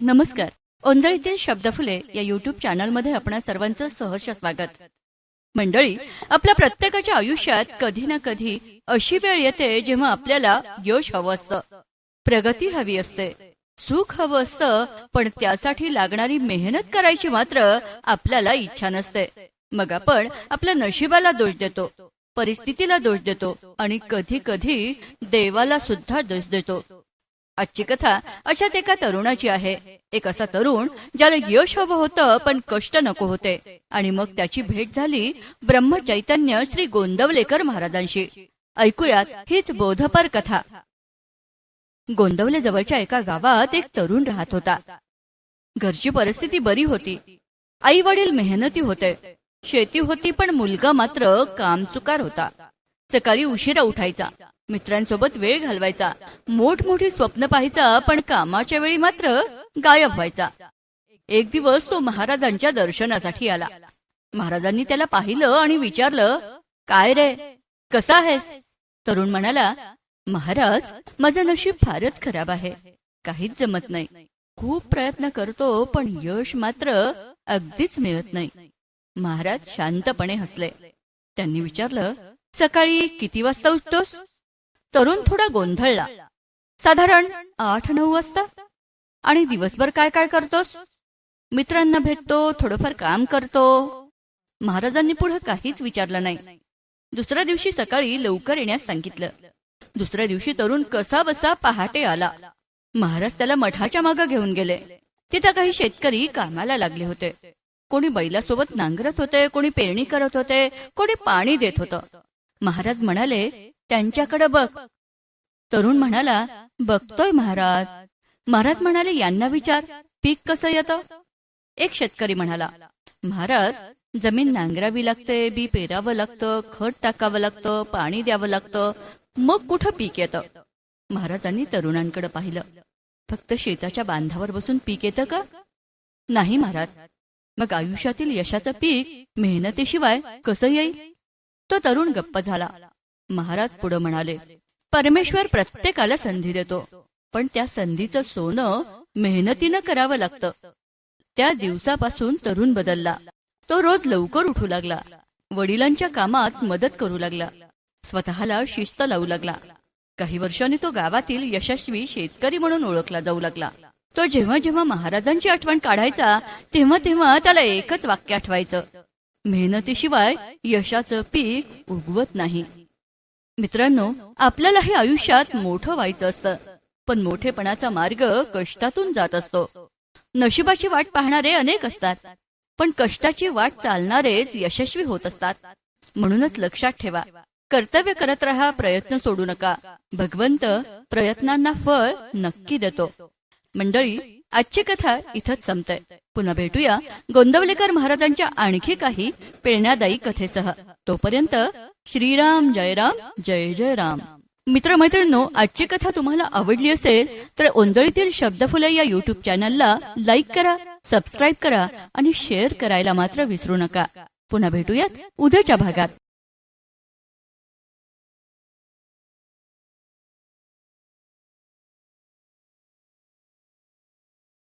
नमस्कार. ओंजळीतील शब्दफुले या युट्यूब चॅनलमध्ये आपणा सर्वांचं सहर्ष स्वागत. मंडळी, आपल्या प्रत्येकाच्या आयुष्यात कधी ना कधी अशी वेळ येते जेव्हा आपल्याला यश हवं असतं, प्रगती हवी असते, सुख हवं असतं, पण त्यासाठी लागणारी मेहनत करायची मात्र आपल्याला इच्छा नसते. मग आपण आपल्या नशिबाला दोष देतो, परिस्थितीला दोष देतो आणि कधी कधी देवाला सुद्धा दोष देतो. आजची कथा अशाच एका तरुणाची आहे. एक असा तरुण ज्याला यश हवं होतं पण कष्ट नको होते, आणि मग त्याची भेट झाली ब्रह्मचैतन्य श्री गोंदवलेकर महाराजांशी. ऐकूयात हीच बोधपर कथा. गोंदवले जवळच्या एका गावात एक तरुण राहत होता. घरची परिस्थिती बरी होती. आई वडील मेहनती होते, शेती होती, पण मुलगा मात्र कामचुकार होता. सकाळी उशिरा उठायचा, मित्रांसोबत वेळ घालवायचा, मोठमोठी स्वप्न पाहायचा, पण कामाच्या वेळी मात्र गायब व्हायचा. एक दिवस तो महाराजांच्या दर्शनासाठी आला. महाराजांनी त्याला पाहिलं आणि विचारलं, काय रे, कसा आहेस? तरुण म्हणाला, महाराज, माझं नशीब फारच खराब आहे, काहीच जमत नाही. खूप प्रयत्न करतो पण यश मात्र अगदीच मिळत नाही. महाराज शांतपणे हसले. त्यांनी विचारलं, सकाळी किती वाजता उठतोस? तरुण थोडा गोंधळला. साधारण 8-9 वाजता. आणि दिवसभर काय काय करतोस? मित्रांना भेटतो, थोडंफार काम करतो. महाराजांनी पुढे काहीच विचारलं नाही. दुसऱ्या दिवशी सकाळी लवकर येण्यास सांगितलं. दुसऱ्या दिवशी तरुण कसा बसा पहाटे आला. महाराज त्याला मठाच्या मागे घेऊन गेले. तिथं काही शेतकरी कामाला लागले होते. कोणी बैलासोबत नांगरत होते, कोणी पेरणी करत होते, कोणी पाणी देत होतं. महाराज म्हणाले, त्यांच्याकडे बघ. तरुण म्हणाला, बघतोय महाराज. महाराज म्हणाले, यांना विचार, पीक कसं येतं? एक शेतकरी म्हणाला, महाराज, जमीन नांगरावी लागते, बी पेरावं लागतं, खत टाकावं लागतं, पाणी द्यावं लागतं, मग कुठं पीक येतं? महाराजांनी तरुणांकडे पाहिलं. फक्त शेताच्या बांधावर बसून पीक येतं का? नाही महाराज. मग आयुष्यातील यशाचं पीक मेहनतीशिवाय कसं येईल? तो तरुण गप्प झाला. महाराज पुढे म्हणाले, परमेश्वर प्रत्येकाला संधी देतो, पण त्या संधीचं सोनं मेहनतीनं करावं लागतं. त्या दिवसापासून तरुण बदलला. तो रोज लवकर उठू लागला, वडिलांच्या कामात मदत करू लागला, स्वतःला शिस्त लावू लागला. काही वर्षांनी तो गावातील यशस्वी शेतकरी म्हणून ओळखला जाऊ लागला. तो जेव्हा जेव्हा महाराजांची आठवण काढायचा तेव्हा तेव्हा त्याला एकच वाक्य आठवायचं, मेहनतीशिवाय यशाचं पीक उगवत नाही. मित्रांनो, आपल्यालाही आयुष्यात मोठं व्हायचं असतं, पण मोठेपणाचा मार्ग कष्टातून जात असतो. नशिबाची वाट पाहणारे अनेक असतात, पण कष्टाची वाट चालणारेच यशस्वी होत असतात. म्हणूनच लक्षात ठेवा, कर्तव्य करत राहा, प्रयत्न सोडू नका. भगवंत प्रयत्नांना फळ नक्की देतो. मंडळी, आजची कथा इथंच संपते. पुन्हा भेटूया गोंदवलेकर महाराजांच्या आणखी काही प्रेरणादायी कथेसह. तोपर्यंत श्रीराम, जय राम, जय जय राम. मित्रमैत्रिणींनो, आजची कथा तुम्हाला आवडली असेल तर ओंजळीतील शब्दफुले या युट्यूब चॅनलला लाईक करा, सबस्क्राईब करा आणि शेअर करायला मात्र विसरू नका. पुन्हा भेटूयात उद्याच्या भागात.